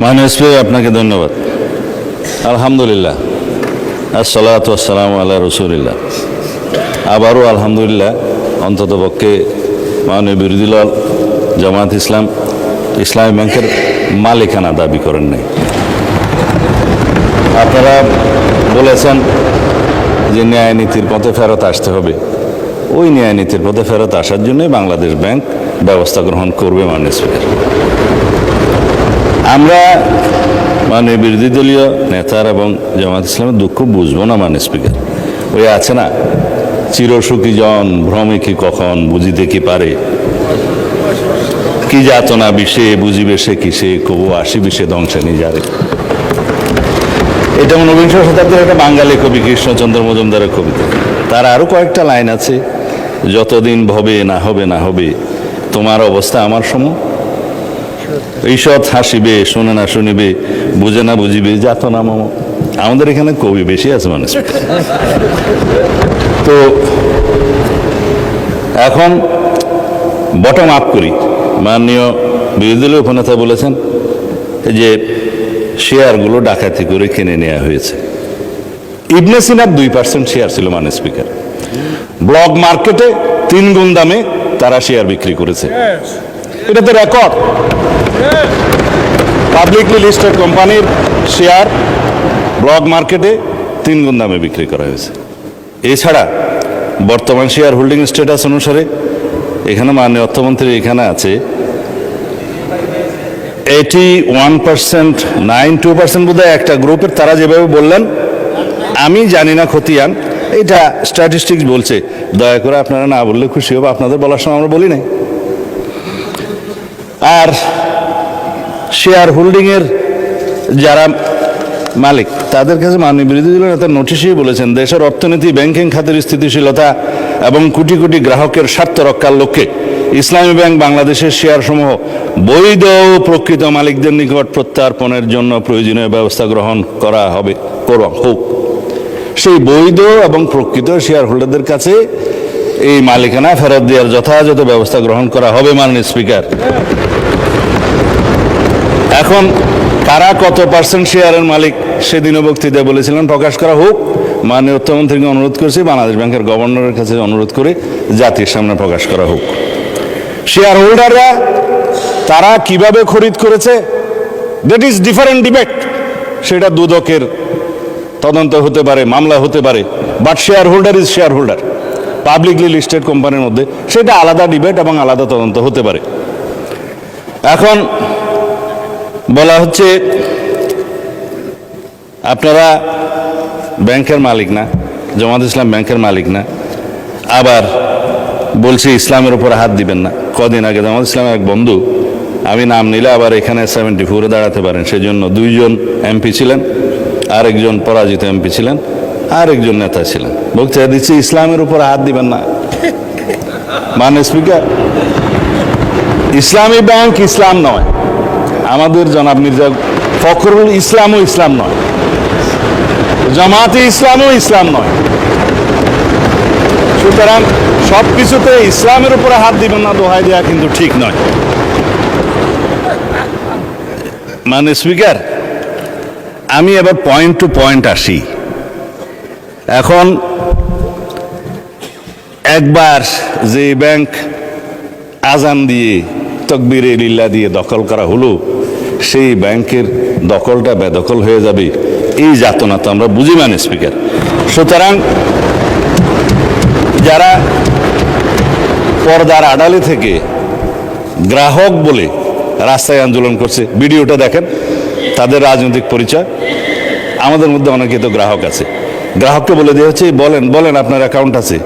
মাননীয় স্পিকার, আপনাকে ধন্যবাদ। আলহামদুলিল্লাহ, আসসালাতু ওয়াসসালামু আলা রাসূলিল্লাহ। আবারও আলহামদুলিল্লাহ, অন্ততপক্ষে মাননীয় বিরোধী দল জামায়াত ইসলামী ব্যাংকের মালিকানা দাবি করেন নাই। আপনারা বলেছেন যে ন্যায় নীতির পথে ফেরত আসতে হবে। ওই ন্যায় নীতির পথে ফেরত আসার জন্যই বাংলাদেশ ব্যাংক ব্যবস্থা গ্রহণ করবে। মাননীয় স্পিকার, আমরা মানে বিরোধী দলীয় নেতার এবং জামায়াত ইসলামের দুঃখ বুঝবো না। মাননীয় স্পিকার, ওই আছে না, চিরসুখী জন ভ্রমে কি কখন বুঝিতে কি পারে, কি যাতনা বিষে বুঝিবে সে কিসে, কবু আসিবে সে ধ্বংসে নিজারে। এটা ঊনবিংশ শতাব্দীর একটা বাঙালি কবি কৃষ্ণচন্দ্র মজুমদারের কবিতা। তার আরো কয়েকটা লাইন আছে, যতদিন ভবে না হবে না হবে, তোমার অবস্থা আমার সম, ঈষৎ হাসিবে শোনে না শুনিবে, বুঝে না বুঝিবে যাতনা মম। আমাদের এখানে কবি বেশি আছে মানুষ। তো এখন বটম আপ করি। মাননীয় বিরোধী দলীয় উপনেতা বলেছেন যে শেয়ারগুলো ডাকাতি করে কিনে নেওয়া হয়েছে। ইবনে সিনার 2% শেয়ার ছিল। মাননীয় স্পিকার, ব্লক মার্কেটে 3 গুণ দামে তারা শেয়ার বিক্রি করেছে। এটা তো রেকর্ড। পাবলিকলি লিস্টেড কোম্পানির শেয়ার ব্লক মার্কেটে 3 গুণ দামে বিক্রি করা হয়েছে। এছাড়া বর্তমান শেয়ার হোল্ডিং স্ট্যাটাস অনুসারে এখানে মাননীয় অর্থমন্ত্রী এখানে আছে 81%, 92% বোধহয় একটা গ্রুপের। তারা যেভাবে বললেন, আমি জানি না খতিয়ান, এটা স্ট্যাটিস্টিক্স বলছে। দয়া করে আপনারা না বললে খুশি হবো, আপনাদের বলার সময় আমরা বলি নাই। আর শেয়ার হোল্ডিংয়ের যারা মালিক, তাদের কাছে মাননীয় বিরোধী দলের নেতা নোটিশেই বলেছেন, দেশের অর্থনীতি, ব্যাংকিং খাতের স্থিতিশীলতা এবং কোটি কোটি গ্রাহকের স্বার্থ রক্ষার লক্ষ্যে ইসলামী ব্যাংক বাংলাদেশের শেয়ারসমূহ বৈধ প্রকৃত মালিকদের নিকট প্রত্যার্পণের জন্য প্রয়োজনীয় ব্যবস্থা গ্রহণ করা হবে, হোক। সেই বৈধ এবং প্রকৃত শেয়ার হোল্ডারদের কাছে এই মালিকানা ফেরত দেওয়ার যথাযথ ব্যবস্থা গ্রহণ করা হবে। মাননীয় স্পিকার, এখন কারা কত % শেয়ারের মালিক সেদিনও বক্তৃতায় বলেছিলেন প্রকাশ করা হোক। মাননীয় অর্থমন্ত্রীকে অনুরোধ করেছি, বাংলাদেশ ব্যাংকের গভর্নরের কাছে অনুরোধ করে জাতির সামনে প্রকাশ করা হোক। শেয়ার হোল্ডাররা তারা কিভাবে খরিদ করেছে, দ্যাট ইজ ডিফারেন্ট ডিবেট। সেটা দুদকের তদন্ত হতে পারে, মামলা হতে পারে, but share holder is share holder. Publicly listed কোম্পানির মধ্যে সেটা আলাদা ডিবেট এবং আলাদা তদন্ত হতে পারে। এখন বলা হচ্ছে আপনারা ব্যাংকের মালিক না, জামায়াত ইসলাম ব্যাংকের মালিক না, আবার বলছি ইসলামের উপর হাত দিবেন না। কদিন আগে জামায়াত ইসলামের এক বন্ধু, আমি নাম নিলে আবার এখানে 74-এ দাঁড়াতে পারেন, সেজন্য 2 জন এমপি ছিলেন, আরেকজন পরাজিত এমপি ছিলেন, আরেকজন নেতা ছিলেন, বক্তৃতা দিচ্ছি ইসলামের উপর হাত দিবেন না। মাননীয় স্পিকার, ইসলামী ব্যাংক ইসলাম নয়, আমাদের জনাব মির্জা ফখরুল ইসলামও ইসলাম নয়, জামায়াতে ইসলামও ইসলাম নয়। সুতরাং সব কিছুতে ইসলামের উপরে হাত দিবেন না দোহাই দেওয়া কিন্তু ঠিক নয়। মাননীয় স্পিকার, আমি এবার পয়েন্ট টু পয়েন্ট আসি। এখন একবার যে ব্যাংক আজান দিয়ে তকবীরে লিল্লাহ দিয়ে দখল করা হলো, সেই ব্যাংকের দখলটা বেদখল হয়ে যাবে, এই যাতনা তো আমরা বুঝি। মাননীয় স্পিকার, সুতরাং যারা পর্দার আড়ালে থেকে গ্রাহক বলে রাস্তায় আন্দোলন করছে, ভিডিওটা দেখেন, তাদের রাজনৈতিক পরিচয়। আমাদের মধ্যে অনেকে তো গ্রাহক আছে, গ্রাহককে বলে দেওয়া হচ্ছে বলেন বলেন আপনার অ্যাকাউন্ট আছে,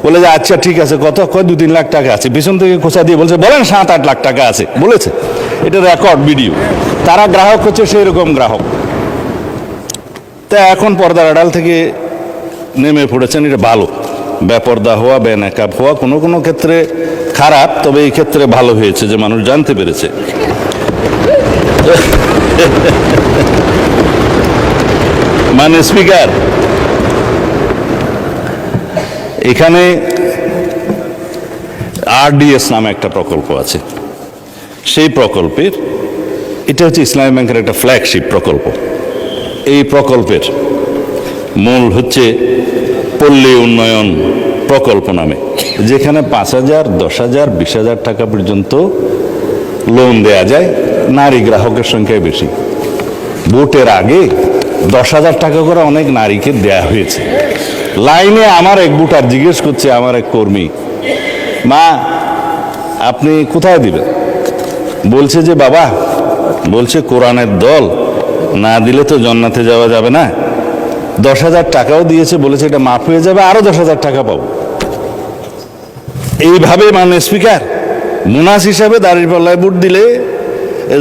বলে যে আচ্ছা ঠিক আছে, কত, 2-3 লাখ টাকা আছে, পিছন থেকে খোঁচা দিয়ে বলছে বলেন 7-8 লাখ টাকা আছে, বলেছে। এটা রেকর্ড ভিডিও। তারা গ্রাহক হচ্ছে সেই রকম গ্রাহক। তা এখন পর্দার আড়াল থেকে নেমে পড়েছেন, এটা ভালো। বেপর্দা হওয়া, বেনাকাব হওয়া কোনো কোনো ক্ষেত্রে খারাপ, তবে এই ক্ষেত্রে ভালো হয়েছে যে মানুষ জানতে পেরেছে। মাননীয় স্পিকার, এখানে RDS নামে একটা প্রকল্প আছে। সেই প্রকল্পের এটা হচ্ছে ইসলামী ব্যাংকের একটা ফ্ল্যাগশিপ প্রকল্প। এই প্রকল্পের মূল হচ্ছে পল্লী উন্নয়ন প্রকল্প নামে, যেখানে 5,000, 10,000, 20,000 টাকা পর্যন্ত লোন দেয়া যায়। নারী গ্রাহকের সংখ্যায় বেশি। ভোটের আগে 10,000 টাকা করে অনেক নারীকে দেয়া হয়েছে। লাইনে আমার এক ভোটার জিজ্ঞেস করছে, আমার এক কর্মী, মা আপনি কোথায় দিবেন? বলছে যে বাবা, বলছে কোরআনের দল না দিলে তো জান্নাতে যাওয়া যাবে না, 10,000 টাকাও দিয়েছে, বলেছে এটা মাফ হয়ে যাবে, আরো 10,000 টাকা পাবো। এইভাবে মাননীয় স্পিকার মুনাস হিসাবে দাঁড়িপাল্লায় ভোট দিলে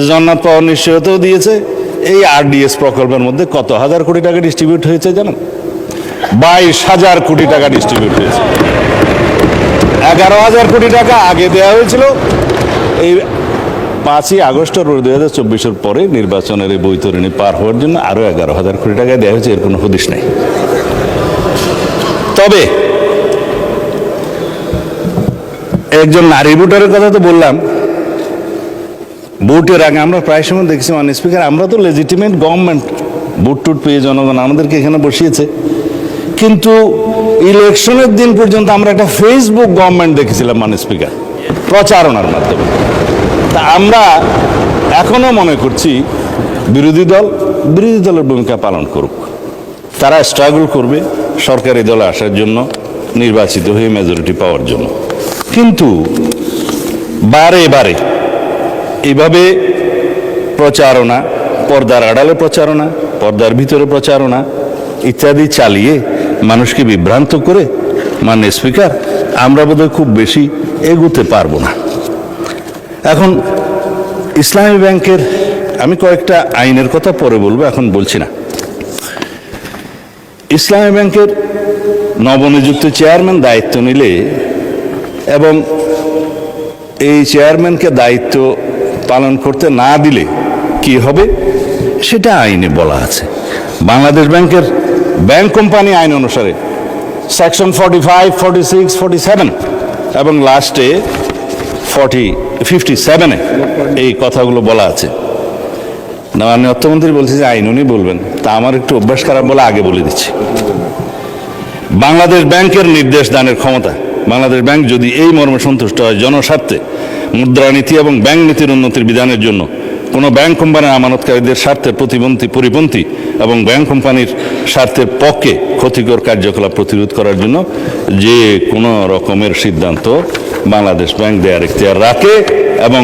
জান্নাত পাওয়ার নিশ্চয়তাও দিয়েছে। এই RDS প্রকল্পের মধ্যে কত হাজার কোটি টাকা ডিস্ট্রিবিউট হয়েছে জানেন? 22,000 কোটি টাকা ডিস্ট্রিবিউট হয়েছে। 11,000 কোটি টাকা আগে দেওয়া হয়েছিল। এই 5ই আগস্ট 2024 পরে নির্বাচনের এই বৈতরণী পার হওয়ার জন্য আরো 11,000 কোটি টাকা দেওয়া হয়েছে। এর কোনো হদিশ নেই। তবে একজন নারী ভোটারের কথা তো বললাম। ভোটের আগে আমরা প্রায় সময় দেখছি মাননীয় স্পিকার, আমরা তো লেজিটিমেট গভর্নমেন্ট, ভোট টুট পেয়ে জনগণ আমাদেরকে এখানে বসিয়েছে, কিন্তু ইলেকশনের দিন পর্যন্ত আমরা একটা ফেসবুক গভর্নমেন্ট দেখেছিলাম মাননীয় স্পিকার, প্রচারণার মাধ্যমে। তা আমরা এখনো মনে করছি বিরোধী দলের ভূমিকা পালন করুক। তারা স্ট্রাগল করবে সরকারি দলে আসার জন্য, নির্বাচিত হয়ে মেজরিটি পাওয়ার জন্য। কিন্তু বারে বারে এইভাবে প্রচারণা, পর্দার আড়ালে প্রচারণা, পর্দার ভিতরে প্রচারণা ইত্যাদি চালিয়ে মানুষকে বিভ্রান্ত করে মাননীয় স্পিকার আমরা বোধহয় খুব বেশি এগোতে পারবো না। এখন ইসলামী ব্যাংকের আমি কয়েকটা আইনের কথা পরে বলবো, এখন বলছি না। ইসলামী ব্যাংকের নবনিযুক্ত চেয়ারম্যান দায়িত্ব নিলে এবং এই চেয়ারম্যানকে দায়িত্ব পালন করতে না দিলে কি হবে সেটা আইনে বলা আছে। বাংলাদেশ ব্যাংকের ব্যাংক কোম্পানি আইন অনুসারে সেকশন 45, 46, 47 এবং লাস্টে 57-এ এই কথাগুলো বলা আছে। মাননীয় অর্থমন্ত্রী বলছে যে আইন উনি বলবেন, তা আমার একটু অভ্যাস খারাপ বলে আগে বলে দিচ্ছি। বাংলাদেশ ব্যাংকের নির্দেশ দানের ক্ষমতা, বাংলাদেশ ব্যাংক যদি এই মর্মে সন্তুষ্ট হয় জনস্বার্থে মুদ্রানীতি এবং ব্যাংক নীতির উন্নতির বিধানের জন্য কোনো ব্যাংক কোম্পানির আমানতকারীদের স্বার্থের পরিপন্থী এবং ব্যাংক কোম্পানির স্বার্থের পক্ষে ক্ষতিকর কার্যকলাপ প্রতিরোধ করার জন্য যে কোনো রকমের সিদ্ধান্ত বাংলাদেশ ব্যাংক দেওয়ার এখতিয়ার রাখে এবং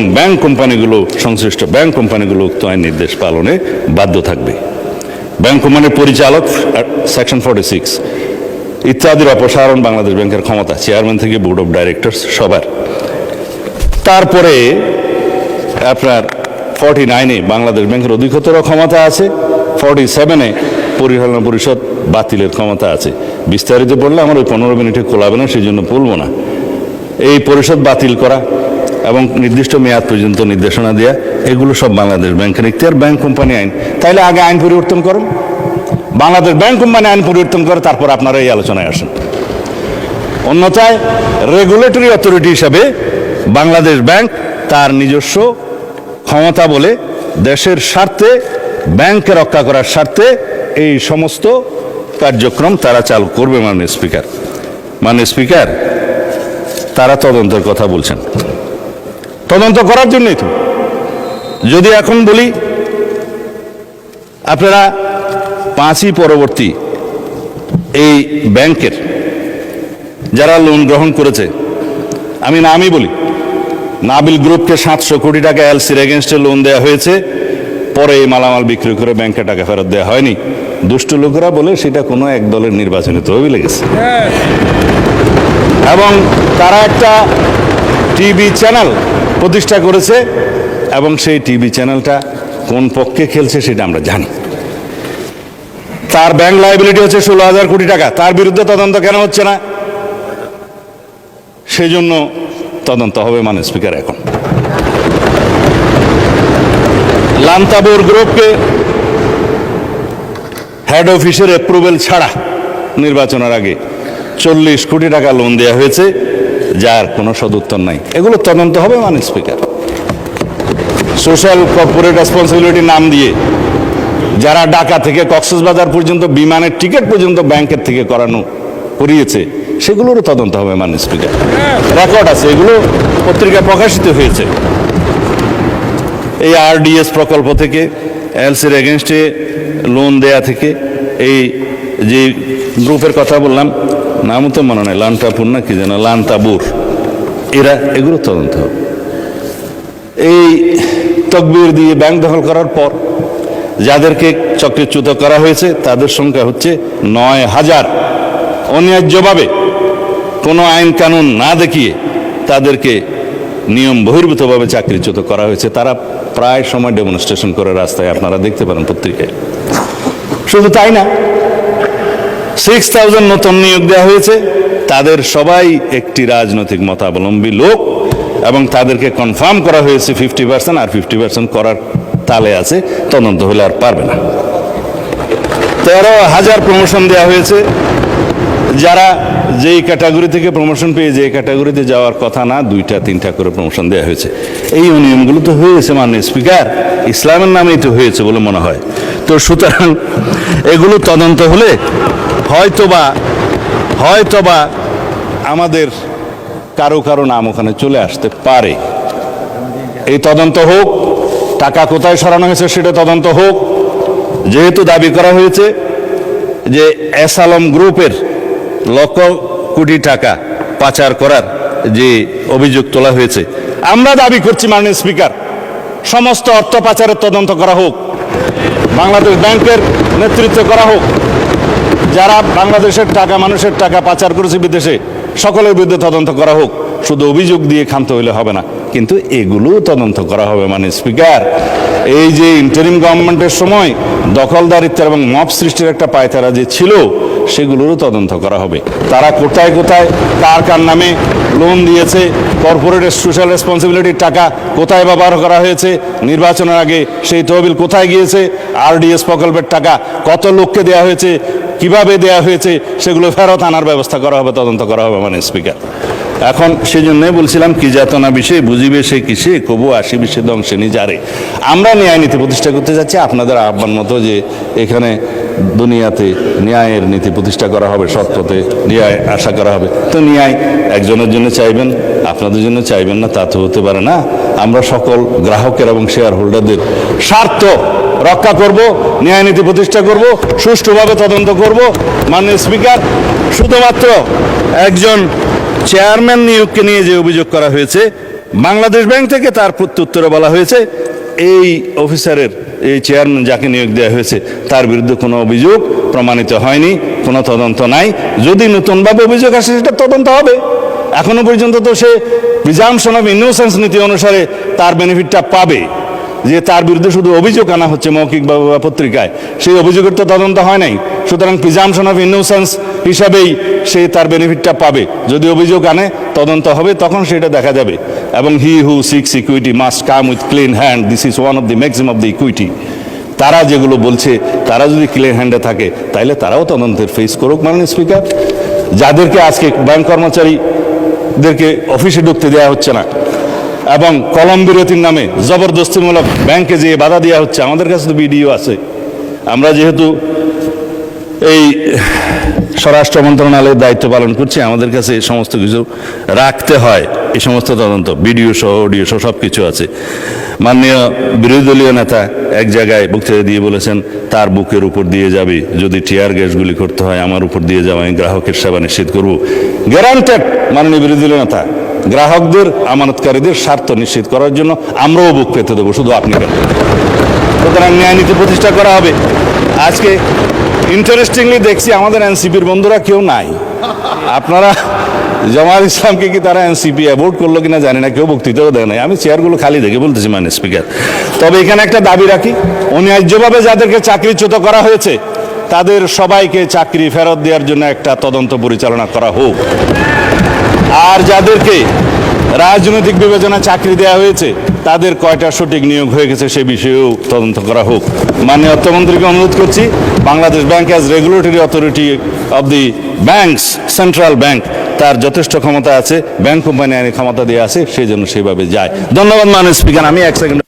সংশ্লিষ্ট ব্যাংক কোম্পানিগুলো উক্ত আইন নির্দেশ পালনে বাধ্য থাকবে। ব্যাংক কোম্পানির পরিচালক সেকশন 46 ইত্যাদির অপসারণ বাংলাদেশ ব্যাংকের ক্ষমতা, চেয়ারম্যান থেকে বোর্ড অফ ডাইরেক্টরস সবার। তারপরে আপনার 49-এ বাংলাদেশ ব্যাংকের অধিকতর ক্ষমতা আছে, 47-এ পরিচালনা পরিষদ বাতিলের ক্ষমতা আছে। বিস্তারিত পড়লে আমার ওই 15 মিনিটে কোলাবে না, সেই জন্য বলবো না। এই পরিষদ বাতিল করা এবং নির্দিষ্ট মেয়াদ পর্যন্ত নির্দেশনা দেওয়া, এগুলো সব বাংলাদেশ ব্যাংকের এখতিয়ার। ব্যাংক কোম্পানি আইন, তাইলে আগে আইন পরিবর্তন করেন, বাংলাদেশ ব্যাংক কোম্পানি আইন পরিবর্তন করে তারপর আপনারা এই আলোচনায় আসেন। অন্যথায় রেগুলেটরি অথরিটি হিসাবে বাংলাদেশ ব্যাংক তার নিজস্ব ক্ষমতা বলে দেশের স্বার্থে, ব্যাংকে রক্ষা করার স্বার্থে এই সমস্ত কার্যক্রম তারা চালু করবে। মাননীয় স্পিকার তারা তদন্তের কথা বলছেন, তদন্ত করার জন্যই তো। যদি এখন বলি আপনারা 5ই পরবর্তী এই ব্যাংকের যারা লোন গ্রহণ করেছে, আমি নামই বলি, নাবিল গ্রুপকে 700 কোটি টাকা এলসির এগেনস্টে লোন দেওয়া হয়েছে, পরে এই মালামাল বিক্রি করে ব্যাংকে টাকা ফেরত দেওয়া হয়নি। দুষ্ট লোকেরা বলে সেটা কোনো এক দলের নির্বাচনে তহবিলে গেছে। এবং তারা একটা টিভি চ্যানেল প্রতিষ্ঠা করেছে এবং সেই টিভি চ্যানেলটা কোন পক্ষে খেলছে সেটা আমরা জানি। তার ব্যাংক লায়াবিলিটি হচ্ছে 16,000 কোটি টাকা। তার বিরুদ্ধে তদন্ত কেন হচ্ছে না? সেই জন্য তদন্ত হবে মাননীয় স্পিকার। এখন লান্তাবুর গ্রুপকে হেড অফিসের অ্যাপ্রুভেল ছাড়া নির্বাচনের আগে 40 কোটি টাকা লোন দেওয়া হয়েছে, যার কোনো সদুত্তর নাই। এগুলো তদন্ত হবে মাননীয় স্পিকার। সোশ্যাল কর্পোরেট রেসপন্সিবিলিটির নাম দিয়ে যারা ঢাকা থেকে কক্সবাজার পর্যন্ত বিমানের টিকিট পর্যন্ত ব্যাংকের থেকে করিয়েছে, সেগুলোরও তদন্ত হবে মাননীয় স্পিকার। রেকর্ড আছে, এগুলো পত্রিকায় প্রকাশিত হয়েছে। এই আরডিএস প্রকল্প থেকে, এলসির এগেনস্টে লোন দেয়া থেকে, এই যে গ্রুপের কথা বললাম, নামও তো মনে নেই, লান্তাপুর না কি যেন, লান্তাবুর, এগুলো তদন্ত হবে। এই তকবির দিয়ে ব্যাংক দখল করার পর যাদেরকে চক্রচ্যুত করা হয়েছে তাদের সংখ্যা হচ্ছে ৯,০০০। অন্যায্যভাবে কোনো আইন কানুন না দেখিয়ে তাদেরকে নিয়ম বহির্ভূতভাবে চাকরিচ্যুত করা হয়েছে। তারা প্রায় সময় ডেমনস্ট্রেশন করে রাস্তায়, আপনারা দেখতে পারেন পত্রিকায়। শুধু তাই না, 6,000 নতুন নিয়োগ দেওয়া হয়েছে, তাদের সবাই একটি রাজনৈতিক মতাবলম্বী লোক, এবং তাদেরকে কনফার্ম করা হয়েছে 50%, আর 50% করার তালে আছে, তদন্ত হলে আর পারবে না। 13,000 প্রমোশন দেওয়া হয়েছে, যারা যেই ক্যাটাগরি থেকে প্রমোশন পেয়ে যে ক্যাটাগরিতে যাওয়ার কথা না, 2টা 3টা করে প্রমোশন দেওয়া হয়েছে। এই নিয়মগুলো তো হয়েছে মাননীয় স্পিকার, ইসলামের নামেই তো হয়েছে বলে মনে হয়। তো সুতরাং এগুলো তদন্ত হলে হয়তোবা আমাদের কারো নাম ওখানে চলে আসতে পারে। এই তদন্ত হোক, টাকা কোথায় সরানো হয়েছে সেটা তদন্ত হোক। যেহেতু দাবি করা হয়েছে যে এস আলম গ্রুপের লক্ষ কোটি টাকা পাচার করার যে অভিযোগ তোলা হয়েছে, আমরা দাবি করছি মাননীয় স্পিকার, সমস্ত অর্থ পাচারের তদন্ত করা হোক, বাংলাদেশ ব্যাংকের নেতৃত্ব করা হোক, যারা বাংলাদেশের টাকা, মানুষের টাকা পাচার করেছে বিদেশে, সকলের বিরুদ্ধে তদন্ত করা হোক। শুধু অভিযোগ দিয়ে ক্ষান্ত হইলে হবে না, কিন্তু এগুলো তদন্ত করা হবে মাননীয় স্পিকার। এই যে ইন্টারিম গভর্নমেন্টের সময় দখলদারিত্ব এবং মব সৃষ্টির একটা পায়তারা যে ছিল, সেগুলোরও তদন্ত করা হবে। তারা কোথায় কার নামে লোন দিয়েছে, কর্পোরেট সোশ্যাল রেসপন্সিবিলিটির টাকা কোথায় ব্যবহার করা হয়েছে, নির্বাচনের আগে সেই তহবিল কোথায় গিয়েছে, আরডিএস প্রকল্পের টাকা কত লোককে দেওয়া হয়েছে, কিভাবে দেওয়া হয়েছে, সেগুলো ফেরত আনার ব্যবস্থা করা হবে, তদন্ত করা হবে মাননীয় স্পিকার। এখন সেই জন্যই বলছিলাম, কি যাতনা বিষয়ে বুঝিবে সে কিসে, কবু আসি বিষে দংশে নিজারে। আমরা ন্যায় নীতি প্রতিষ্ঠা করতে যাচ্ছি, আপনাদের আহ্বান মতো যে এখানে দুনিয়াতে ন্যায়ের নীতি প্রতিষ্ঠা করা হবে, সৎ পথে ন্যায় আশা করা হবে। তো ন্যায় একজনের জন্য চাইবেন, আপনাদের জন্য চাইবেন না, তা তো হতে পারে না। আমরা সকল গ্রাহকের এবং শেয়ার হোল্ডারদের স্বার্থ রক্ষা করব, ন্যায় নীতি প্রতিষ্ঠা করব, সুষ্ঠুভাবে তদন্ত করব। মাননীয় স্পিকার, শুধুমাত্র একজন চেয়ারম্যান নিয়োগকে নিয়ে যে অভিযোগ করা হয়েছে বাংলাদেশ ব্যাংক থেকে, তার প্রত্যুত্তরে বলা হয়েছে এই অফিসারের, এই চেয়ারম্যান যাকে নিয়োগ দেওয়া হয়েছে তার বিরুদ্ধে কোনো অভিযোগ প্রমাণিত হয়নি, কোনো তদন্ত নাই। যদি নতুনভাবে অভিযোগ আসে সেটা তদন্ত হবে। এখনো পর্যন্ত তো সে প্রিজাম্পশন অফ ইনোসেন্স নীতি অনুসারে তার বেনিফিটটা পাবে, যে তার বিরুদ্ধে শুধু অভিযোগ আনা হচ্ছে মৌখিক বা পত্রিকায়, সেই অভিযোগের তো তদন্ত হয় নাই। সুতরাং প্রিজাম্পশন অফ ইনোসেন্স হিসাবেই সে তার বেনিফিটটা পাবে। যদি অভিযোগ আনে, তদন্ত হবে, তখন সেটা দেখা যাবে। এবং he who seeks equity must come with clean hand, this is one of the maximum of the equity. তারা যেগুলো বলছে, তারা যদি ক্লিন হ্যান্ডে থাকে, তাইলে তারাও তদন্তের ফেস করুক মাননীয় স্পিকার। যাদেরকে আজকে ব্যাংক কর্মচারীদেরকে অফিসে ঢুকতে দেওয়া হচ্ছে না, এবং কলম বিরতির নামে জবরদস্তিমূলক ব্যাংকে যেয়ে বাধা দেওয়া হচ্ছে, আমাদের কাছে তো ভিডিও আছে। আমরা যেহেতু এই স্বরাষ্ট্র মন্ত্রণালয়ের দায়িত্ব পালন করছি, আমাদের কাছে এই সমস্ত কিছু রাখতে হয়। এই সমস্ত তদন্ত ভিডিও সহ, অডিও সহ সব কিছু আছে। মাননীয় বিরোধী দলীয় নেতা এক জায়গায় বক্তৃতা দিয়ে বলেছেন, তার বুকের উপর দিয়ে যাবে, যদি টিয়ার গ্যাসগুলি করতে হয় আমার উপর দিয়ে যাওয়া, আমি গ্রাহকের সেবা নিশ্চিত করব। গ্যারান্টেড মাননীয় বিরোধী দলীয় নেতা, গ্রাহকদের, আমানতকারীদের স্বার্থ নিশ্চিত করার জন্য আমরাও বুক পেতে দেবো, শুধু আপনি কেন। সুতরাং ন্যায় নীতি প্রতিষ্ঠা করা হবে। আজকে ইন্টারেস্টিংলি দেখছি আমাদের এনসিপির বন্ধুরা কেউ নাই। আপনারা জামায়াত ইসলামকে কি তারা এনসিপি অ্যাভোর্ড করলো কিনা জানি না, কেউ বক্তৃতাও দেয় নাই। আমি চেয়ারগুলো খালি দেখে বলতেছি মাননীয় স্পিকার। তবে এখানে একটা দাবি রাখি, অন্যায্যভাবে যাদেরকে চাকরিচ্যুত করা হয়েছে তাদের সবাইকে চাকরি ফেরত দেওয়ার জন্য একটা তদন্ত পরিচালনা করা হোক। আর যাদেরকে রাজনৈতিক বিবেচনা চাকরি দেওয়া হয়েছে তাদের কয়টা সঠিক নিয়োগ হয়ে গেছে সে বিষয়েও তদন্ত করা হোক। মাননীয় অর্থমন্ত্রীকে অনুরোধ করছি, Bangladesh bank as regulatory authority of the banks, central bank, তার যথেষ্ট ক্ষমতা আছে, ব্যাংক কোম্পানি আইনের ক্ষমতা দেওয়া আছে, সেই জন্য সেভাবে যায়। ধন্যবাদ মাননীয় স্পিকার। আমি 1 সেকেন্ড